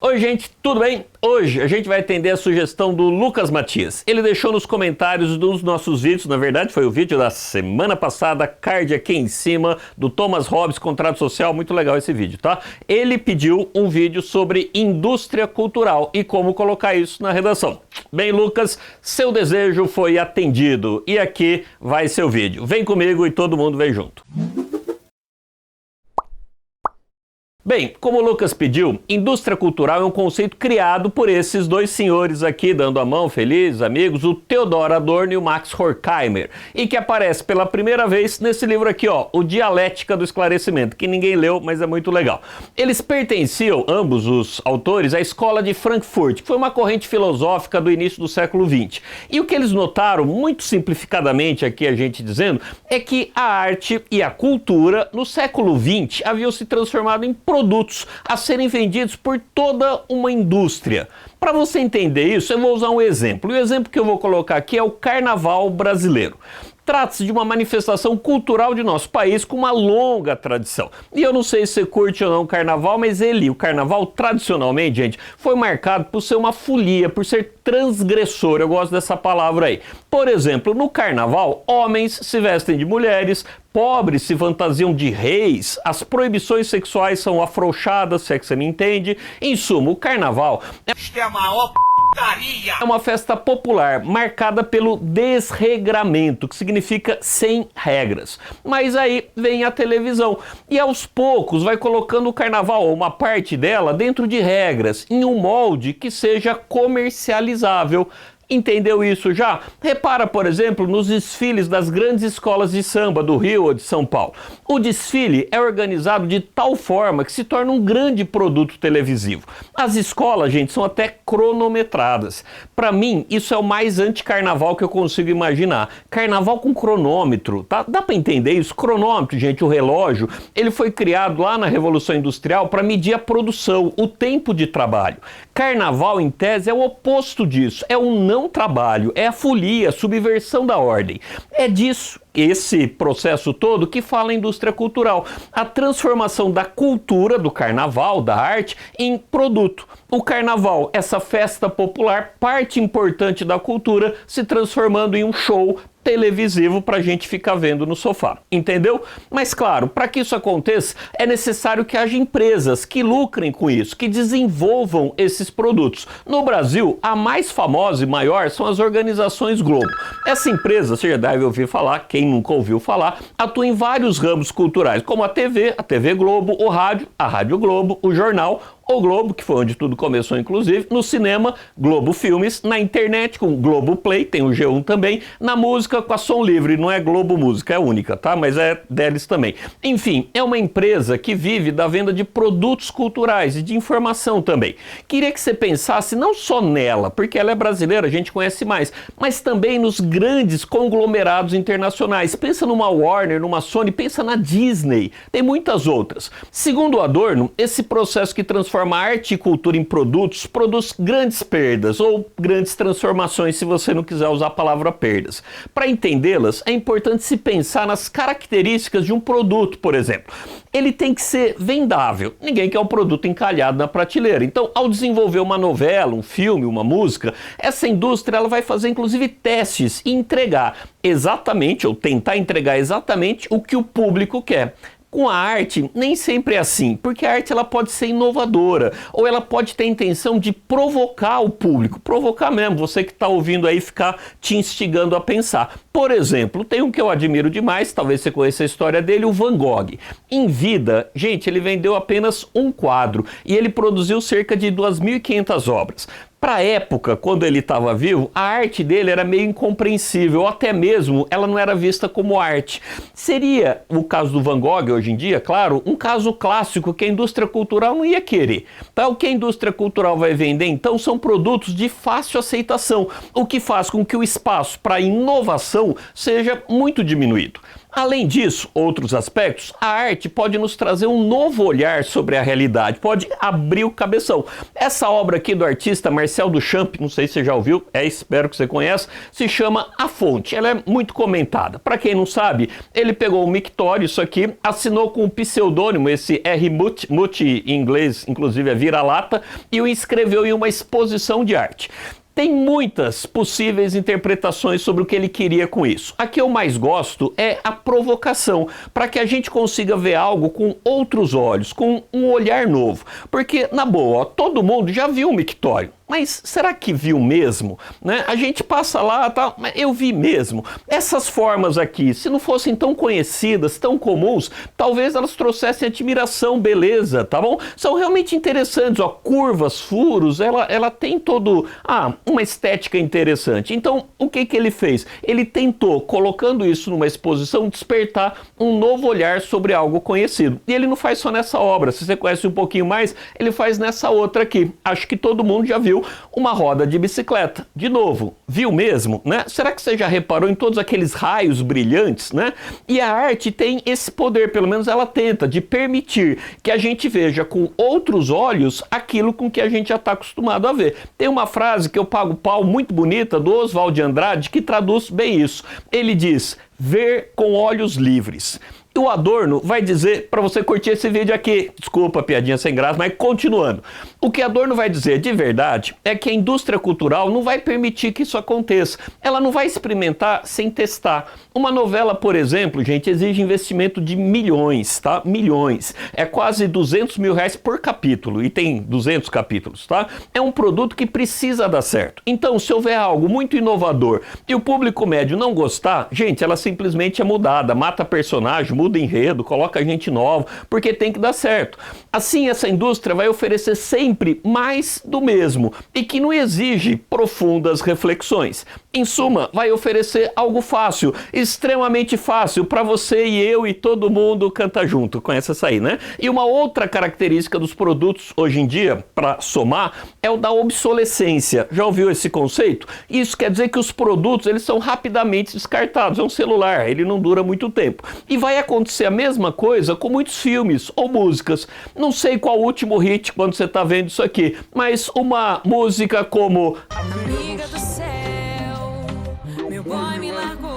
Oi gente, tudo bem? Hoje a gente vai atender a sugestão do Lucas Matias. Ele deixou nos comentários dos nossos vídeos, na verdade foi o vídeo da semana passada, card aqui em cima, do Thomas Hobbes, Contrato Social, muito legal esse vídeo, tá? Ele pediu um vídeo sobre indústria cultural e como colocar isso na redação. Bem, Lucas, seu desejo foi atendido e aqui vai seu vídeo. Vem comigo e todo mundo vem junto. Bem, como o Lucas pediu, indústria cultural é um conceito criado por esses dois senhores aqui, dando a mão, felizes amigos, o Theodor Adorno e o Max Horkheimer, e que aparece pela primeira vez nesse livro aqui, ó, O Dialética do Esclarecimento, que ninguém leu, mas é muito legal. Eles pertenciam, ambos os autores, à escola de Frankfurt, que foi uma corrente filosófica do início do século XX. E o que eles notaram, muito simplificadamente aqui a gente dizendo, é que a arte e a cultura, no século XX, haviam se transformado em produtos a serem vendidos por toda uma indústria. Para você entender isso, eu vou usar um exemplo. E o exemplo que eu vou colocar aqui é o Carnaval brasileiro. Trata-se de uma manifestação cultural de nosso país com uma longa tradição. E eu não sei se você curte ou não o carnaval, mas o carnaval, tradicionalmente, gente, foi marcado por ser uma folia, por ser transgressor. Eu gosto dessa palavra aí. Por exemplo, no carnaval, homens se vestem de mulheres, pobres se fantasiam de reis, as proibições sexuais são afrouxadas, se é que você me entende. Em suma, o carnaval é a maior é uma festa popular marcada pelo desregramento, que significa sem regras. Mas aí vem a televisão e aos poucos vai colocando o carnaval, ou uma parte dela, dentro de regras, em um molde que seja comercializável. Entendeu isso já? Repara, por exemplo, nos desfiles das grandes escolas de samba do Rio ou de São Paulo. O desfile é organizado de tal forma que se torna um grande produto televisivo. As escolas, gente, são até cronometradas. Para mim, isso é o mais anti-carnaval que eu consigo imaginar. Carnaval com cronômetro, tá? Dá para entender isso? Cronômetro, gente, o relógio, ele foi criado lá na Revolução Industrial para medir a produção, o tempo de trabalho. Carnaval, em tese, é o oposto disso, é um não trabalho, é a folia, a subversão da ordem. É disso, esse processo todo, que fala a indústria cultural. A transformação da cultura, do carnaval, da arte, em produto. O carnaval, essa festa popular, parte importante da cultura, se transformando em um show televisivo para a gente ficar vendo no sofá, entendeu? Mas claro, para que isso aconteça, é necessário que haja empresas que lucrem com isso, que desenvolvam esses produtos. No Brasil, a mais famosa e maior são as organizações Globo. Essa empresa, você já deve ouvir falar, quem nunca ouviu falar, atua em vários ramos culturais, como a TV Globo, o rádio, a Rádio Globo, o jornal, o Globo, que foi onde tudo começou inclusive, no cinema, Globo Filmes, na internet com Globo Play, tem o G1 também, na música com a Som Livre, não é Globo Música, é única, tá? Mas é deles também. Enfim, é uma empresa que vive da venda de produtos culturais e de informação também. Queria que você pensasse não só nela, porque ela é brasileira, a gente conhece mais, mas também nos grandes conglomerados internacionais. Pensa numa Warner, numa Sony, pensa na Disney, tem muitas outras. Segundo Adorno, esse processo que transforma arte e cultura em produtos produz grandes perdas ou grandes transformações, se você não quiser usar a palavra perdas. Para entendê-las, é importante se pensar nas características de um produto, por exemplo. Ele tem que ser vendável. Ninguém quer um produto encalhado na prateleira. Então, ao desenvolver uma novela, um filme, uma música, essa indústria ela vai fazer inclusive testes e entregar exatamente, ou tentar entregar exatamente o que o público quer. Com a arte, nem sempre é assim, porque a arte ela pode ser inovadora, ou ela pode ter a intenção de provocar o público, provocar mesmo, você que está ouvindo aí ficar te instigando a pensar. Por exemplo, tem um que eu admiro demais, talvez você conheça a história dele, o Van Gogh. Em vida, gente, ele vendeu apenas um quadro e ele produziu cerca de 2.500 obras. Para a época, quando ele estava vivo, a arte dele era meio incompreensível, ou até mesmo ela não era vista como arte. Seria o caso do Van Gogh hoje em dia, claro, um caso clássico que a indústria cultural não ia querer. Tá? O que a indústria cultural vai vender, então, são produtos de fácil aceitação, o que faz com que o espaço para inovação seja muito diminuído. Além disso, outros aspectos, a arte pode nos trazer um novo olhar sobre a realidade, pode abrir o cabeção. Essa obra aqui do artista Marcel Duchamp, não sei se você já ouviu, espero que você conheça, se chama A Fonte. Ela é muito comentada. Para quem não sabe, ele pegou o mictório, isso aqui, assinou com um pseudônimo, esse R. Muti em inglês, inclusive é vira-lata, e o inscreveu em uma exposição de arte. Tem muitas possíveis interpretações sobre o que ele queria com isso. A que eu mais gosto é a provocação, para que a gente consiga ver algo com outros olhos, com um olhar novo. Porque, na boa, todo mundo já viu um mictório. Mas será que viu mesmo? Né? A gente passa lá, tá, mas eu vi mesmo. Essas formas aqui, se não fossem tão conhecidas, tão comuns, talvez elas trouxessem admiração, beleza, tá bom? São realmente interessantes, ó, curvas, furos, ela tem todo, uma estética interessante. Então, o que ele fez? Ele tentou, colocando isso numa exposição, despertar um novo olhar sobre algo conhecido. E ele não faz só nessa obra, se você conhece um pouquinho mais, ele faz nessa outra aqui. Acho que todo mundo já viu uma roda de bicicleta. De novo, viu mesmo, né? Será que você já reparou em todos aqueles raios brilhantes, né? E a arte tem esse poder, pelo menos ela tenta, de permitir que a gente veja com outros olhos aquilo com que a gente já está acostumado a ver. Tem uma frase que eu pago pau muito bonita do Oswald de Andrade que traduz bem isso. Ele diz: ver com olhos livres. E o Adorno vai dizer, para você curtir esse vídeo aqui, desculpa, piadinha sem graça, mas continuando. O que Adorno vai dizer de verdade é que a indústria cultural não vai permitir que isso aconteça. Ela não vai experimentar sem testar. Uma novela, por exemplo, gente, exige investimento de milhões, tá? Milhões. É quase 200 mil reais por capítulo, e tem 200 capítulos, tá? É um produto que precisa dar certo. Então, se houver algo muito inovador e o público médio não gostar, gente, ela simplesmente é mudada, mata personagem, muda enredo, coloca gente nova, porque tem que dar certo. Assim, essa indústria vai oferecer sempre mais do mesmo e que não exige profundas reflexões. Em suma, vai oferecer algo fácil, extremamente fácil para você e eu e todo mundo canta junto. Conhece essa aí, né? E uma outra característica dos produtos hoje em dia, para somar, é o da obsolescência. Já ouviu esse conceito? Isso quer dizer que os produtos eles são rapidamente descartados. É um celular, ele não dura muito tempo. E vai acontecer a mesma coisa com muitos filmes ou músicas. Não sei qual o último hit quando você está vendo isso aqui, mas uma música como Amiga do céu, meu boy me largou.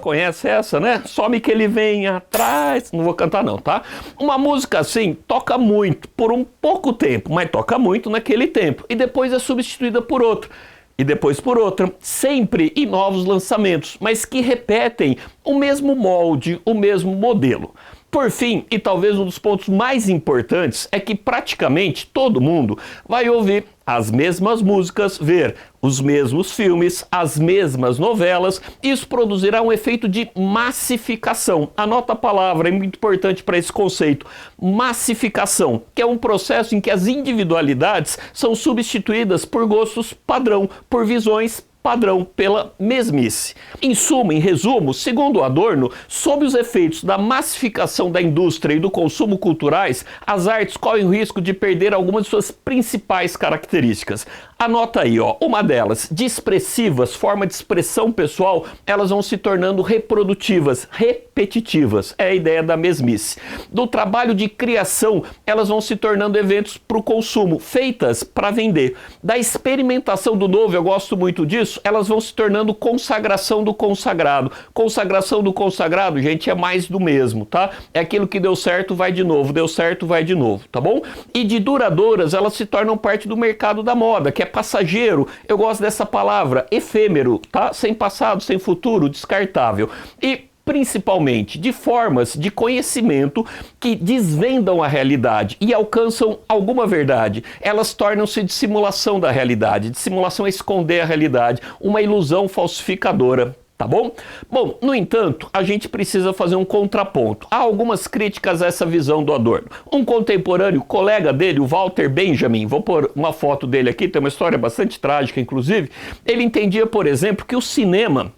Conhece essa, né? Some que ele vem atrás. Não vou cantar não, tá? Uma música assim toca muito por um pouco tempo, mas toca muito naquele tempo. E depois é substituída por outra. E depois por outra, sempre em novos lançamentos, mas que repetem o mesmo molde, o mesmo modelo. Por fim, e talvez um dos pontos mais importantes, é que praticamente todo mundo vai ouvir as mesmas músicas, ver os mesmos filmes, as mesmas novelas. Isso produzirá um efeito de massificação. Anota a palavra, é muito importante para esse conceito. Massificação, que é um processo em que as individualidades são substituídas por gostos padrão, por visões padrão, pela mesmice. Em suma, em resumo, segundo Adorno, sob os efeitos da massificação da indústria e do consumo culturais, as artes correm o risco de perder algumas de suas principais características. Anota aí, ó, uma delas, de expressivas, forma de expressão pessoal, elas vão se tornando reprodutivas, repetitivas, é a ideia da mesmice. Do trabalho de criação, elas vão se tornando eventos para o consumo, feitas para vender. Da experimentação do novo, eu gosto muito disso, elas vão se tornando consagração do consagrado. Consagração do consagrado, gente, é mais do mesmo, tá? É aquilo que deu certo, vai de novo, deu certo, vai de novo, tá bom? E de duradouras, elas se tornam parte do mercado da moda, que é passageiro. Eu gosto dessa palavra, efêmero, tá? Sem passado, sem futuro, descartável. E principalmente de formas de conhecimento que desvendam a realidade e alcançam alguma verdade. Elas tornam-se de simulação da realidade. De simulação é esconder a realidade, uma ilusão falsificadora. Tá bom? Bom, no entanto, a gente precisa fazer um contraponto. Há algumas críticas a essa visão do Adorno. Um contemporâneo, colega dele, o Walter Benjamin, vou pôr uma foto dele aqui, tem uma história bastante trágica, inclusive. Ele entendia, por exemplo, que o cinema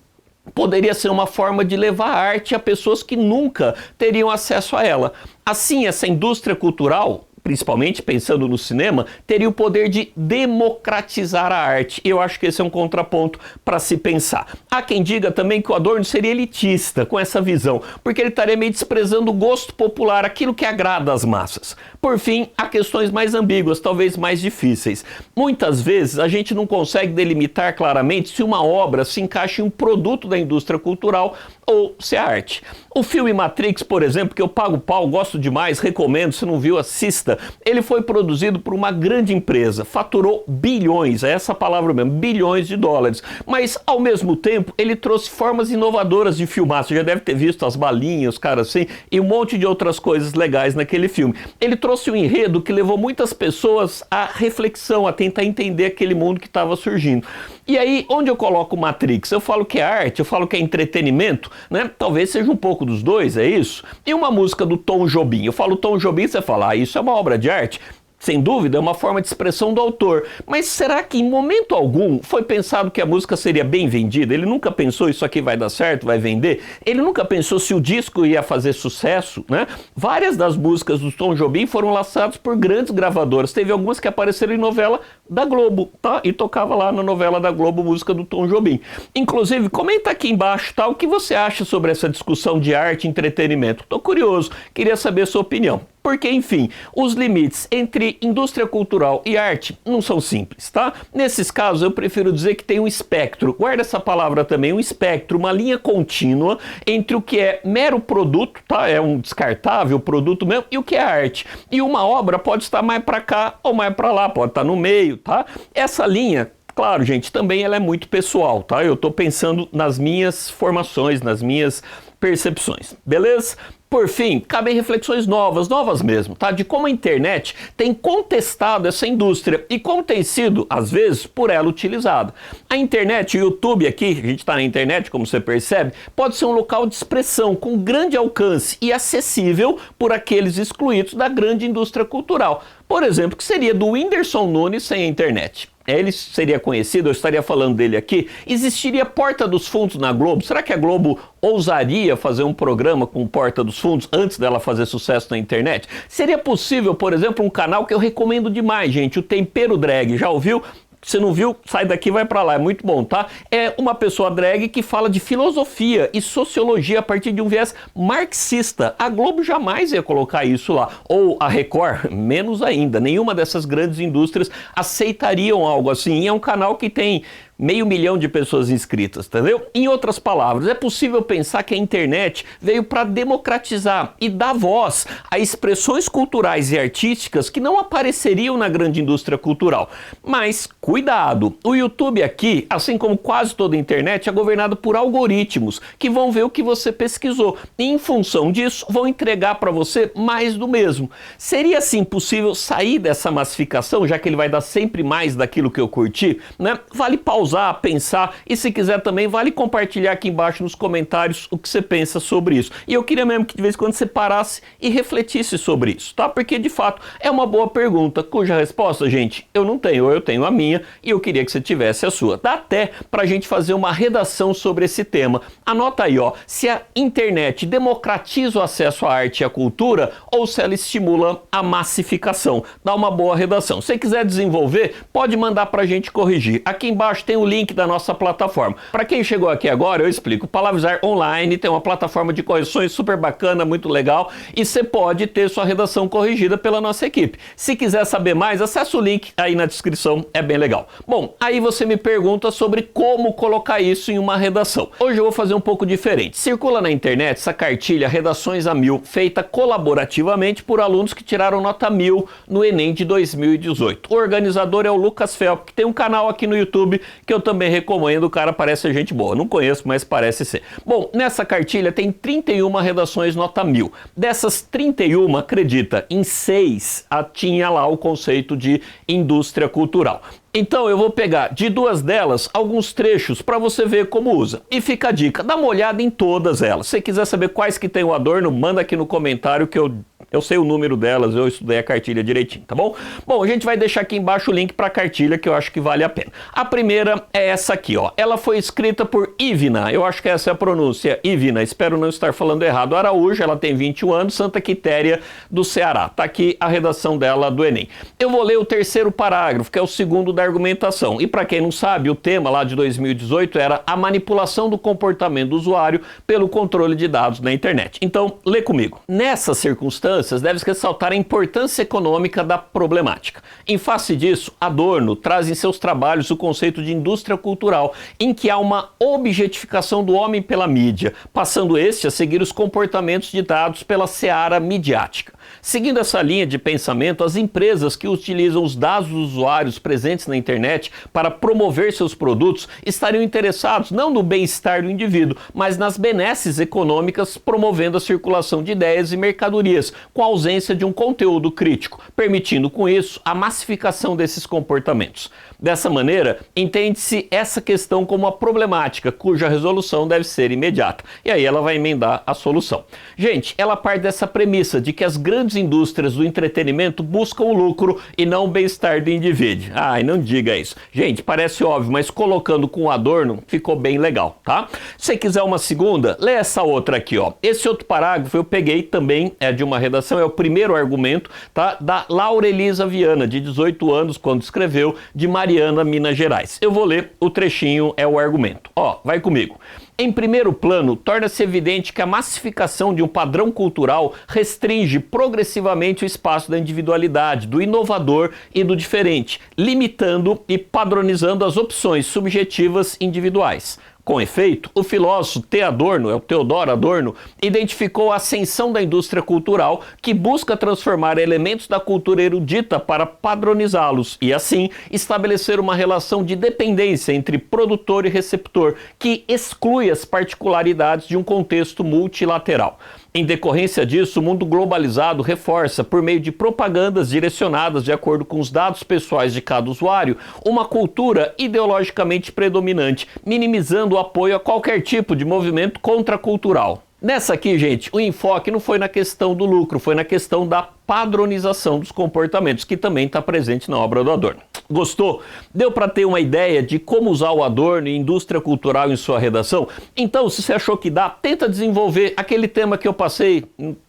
poderia ser uma forma de levar a arte a pessoas que nunca teriam acesso a ela. Assim, essa indústria cultural principalmente pensando no cinema, teria o poder de democratizar a arte. E eu acho que esse é um contraponto para se pensar. Há quem diga também que o Adorno seria elitista com essa visão, porque ele estaria meio desprezando o gosto popular, aquilo que agrada às massas. Por fim, há questões mais ambíguas, talvez mais difíceis. Muitas vezes a gente não consegue delimitar claramente se uma obra se encaixa em um produto da indústria cultural ou se é arte. O filme Matrix, por exemplo, que eu pago pau, gosto demais, recomendo, se não viu, assista. Ele foi produzido por uma grande empresa, faturou bilhões, é essa palavra mesmo, bilhões de dólares. Mas, ao mesmo tempo, ele trouxe formas inovadoras de filmar. Você já deve ter visto as balinhas, os caras assim, e um monte de outras coisas legais naquele filme. Ele trouxe um enredo que levou muitas pessoas à reflexão, a tentar entender aquele mundo que estava surgindo. E aí, onde eu coloco Matrix? Eu falo que é arte, eu falo que é entretenimento, né? Talvez seja um pouco dos dois, é isso? E uma música do Tom Jobim? Eu falo Tom Jobim, você fala, isso é uma obra de arte? Sem dúvida, é uma forma de expressão do autor. Mas será que em momento algum foi pensado que a música seria bem vendida? Ele nunca pensou isso aqui vai dar certo, vai vender? Ele nunca pensou se o disco ia fazer sucesso, né? Várias das músicas do Tom Jobim foram lançadas por grandes gravadoras. Teve algumas que apareceram em novela da Globo, tá? E tocava lá na novela da Globo música do Tom Jobim. Inclusive, comenta aqui embaixo, tá? O que você acha sobre essa discussão de arte e entretenimento? Tô curioso, queria saber a sua opinião. Porque, enfim, os limites entre indústria cultural e arte não são simples, tá? Nesses casos, eu prefiro dizer que tem um espectro, guarda essa palavra também, um espectro, uma linha contínua entre o que é mero produto, tá? É um descartável produto mesmo, e o que é arte. E uma obra pode estar mais para cá ou mais para lá, pode estar no meio, tá? Essa linha, claro, gente, também ela é muito pessoal, tá? Eu tô pensando nas minhas formações, nas minhas percepções, beleza? Por fim, cabem reflexões novas mesmo, tá? De como a internet tem contestado essa indústria e como tem sido, às vezes, por ela utilizada. A internet, o YouTube aqui, a gente está na internet, como você percebe, pode ser um local de expressão com grande alcance e acessível por aqueles excluídos da grande indústria cultural. Por exemplo, que seria do Whindersson Nunes sem a internet? Ele seria conhecido, eu estaria falando dele aqui, existiria Porta dos Fundos na Globo? Será que a Globo ousaria fazer um programa com Porta dos Fundos antes dela fazer sucesso na internet? Seria possível, por exemplo, um canal que eu recomendo demais, gente, o Tempero Drag, já ouviu? Se não viu, sai daqui e vai pra lá, é muito bom, tá? É uma pessoa drag que fala de filosofia e sociologia a partir de um viés marxista. A Globo jamais ia colocar isso lá, ou a Record, menos ainda. Nenhuma dessas grandes indústrias aceitariam algo assim. E é um canal que tem 500 mil de pessoas inscritas, entendeu? Em outras palavras, é possível pensar que a internet veio para democratizar e dar voz a expressões culturais e artísticas que não apareceriam na grande indústria cultural. Mas, cuidado, o YouTube aqui, assim como quase toda a internet, é governado por algoritmos que vão ver o que você pesquisou e, em função disso, vão entregar para você mais do mesmo. Seria, assim, possível sair dessa massificação, já que ele vai dar sempre mais daquilo que eu curti, né? Vale pausar, pensar e se quiser também vale compartilhar aqui embaixo nos comentários o que você pensa sobre isso. E eu queria mesmo que de vez em quando você parasse e refletisse sobre isso, tá? Porque de fato é uma boa pergunta, cuja resposta, gente, eu não tenho, eu tenho a minha e eu queria que você tivesse a sua. Dá até pra gente fazer uma redação sobre esse tema. Anota aí, ó, se a internet democratiza o acesso à arte e à cultura ou se ela estimula a massificação. Dá uma boa redação. Se você quiser desenvolver, pode mandar pra gente corrigir. Aqui embaixo tem o link da nossa plataforma. Para quem chegou aqui agora, eu explico. Palavrizar Online tem uma plataforma de correções super bacana, muito legal, e você pode ter sua redação corrigida pela nossa equipe. Se quiser saber mais, acesse o link aí na descrição, é bem legal. Bom, aí você me pergunta sobre como colocar isso em uma redação. Hoje eu vou fazer um pouco diferente. Circula na internet essa cartilha Redações a 1000, feita colaborativamente por alunos que tiraram nota 1000 no Enem de 2018. O organizador é o Lucas Felp, que tem um canal aqui no YouTube que eu também recomendo, o cara parece gente boa. Não conheço, mas parece ser. Bom, nessa cartilha tem 31 redações nota 1000. Dessas 31, acredita, em 6 tinha lá o conceito de indústria cultural. Então eu vou pegar de 2 delas alguns trechos para você ver como usa. E fica a dica, dá uma olhada em todas elas. Se você quiser saber quais que tem o Adorno, manda aqui no comentário que eu Eu sei o número delas, eu estudei a cartilha direitinho, tá bom? Bom, a gente vai deixar aqui embaixo o link para a cartilha que eu acho que vale a pena. A primeira é essa aqui, ó. Ela foi escrita por Ivina, eu acho que essa é a pronúncia, Ivina, espero não estar falando errado, Araújo, ela tem 21 anos, Santa Quitéria do Ceará. Tá aqui a redação dela do Enem. Eu vou ler o terceiro parágrafo, que é o segundo da argumentação. E para quem não sabe, o tema lá de 2018 era a manipulação do comportamento do usuário pelo controle de dados na internet. Então, lê comigo. Nessas circunstâncias, deve-se ressaltar a importância econômica da problemática. Em face disso, Adorno traz em seus trabalhos o conceito de indústria cultural, em que há uma objetificação do homem pela mídia, passando este a seguir os comportamentos ditados pela seara midiática. Seguindo essa linha de pensamento, as empresas que utilizam os dados dos usuários presentes na internet para promover seus produtos estariam interessados não no bem-estar do indivíduo, mas nas benesses econômicas, promovendo a circulação de ideias e mercadorias, com a ausência de um conteúdo crítico, permitindo com isso a massificação desses comportamentos. Dessa maneira, entende-se essa questão como uma problemática cuja resolução deve ser imediata. E aí ela vai emendar a solução. Gente, ela parte dessa premissa de que as grandes indústrias do entretenimento buscam o lucro e não o bem-estar do indivíduo. Ai, não diga isso. Gente, parece óbvio, mas colocando com o Adorno ficou bem legal, tá? Se você quiser uma segunda, lê essa outra aqui, ó. Esse outro parágrafo eu peguei também, é de uma redação, é o primeiro argumento, tá? Da Laura Elisa Viana, de 18 anos, quando escreveu, de Mariana, Minas Gerais. Eu vou ler o trechinho, é o argumento. Ó, vai comigo. Em primeiro plano, torna-se evidente que a massificação de um padrão cultural restringe progressivamente o espaço da individualidade, do inovador e do diferente, limitando e padronizando as opções subjetivas individuais. Com efeito, o filósofo Theodor Adorno, identificou a ascensão da indústria cultural que busca transformar elementos da cultura erudita para padronizá-los e, assim, estabelecer uma relação de dependência entre produtor e receptor que exclui as particularidades de um contexto multilateral. Em decorrência disso, o mundo globalizado reforça, por meio de propagandas direcionadas de acordo com os dados pessoais de cada usuário, uma cultura ideologicamente predominante, minimizando o apoio a qualquer tipo de movimento contracultural. Nessa aqui, gente, o enfoque não foi na questão do lucro, foi na questão da padronização dos comportamentos, que também está presente na obra do Adorno. Gostou? Deu para ter uma ideia de como usar o Adorno e indústria cultural em sua redação? Então, se você achou que dá, tenta desenvolver aquele tema que eu passei.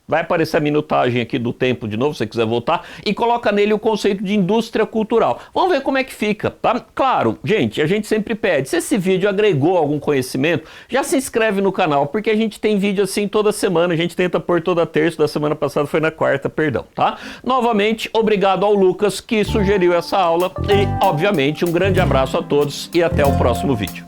Vai aparecer a minutagem aqui do tempo de novo, se você quiser voltar, e coloca nele o conceito de indústria cultural. Vamos ver como é que fica, tá? Claro, gente, a gente sempre pede, se esse vídeo agregou algum conhecimento, já se inscreve no canal, porque a gente tem vídeo assim toda semana, a gente tenta pôr toda terça, da semana passada foi na quarta, perdão, tá? Novamente, obrigado ao Lucas que sugeriu essa aula e, obviamente, um grande abraço a todos e até o próximo vídeo.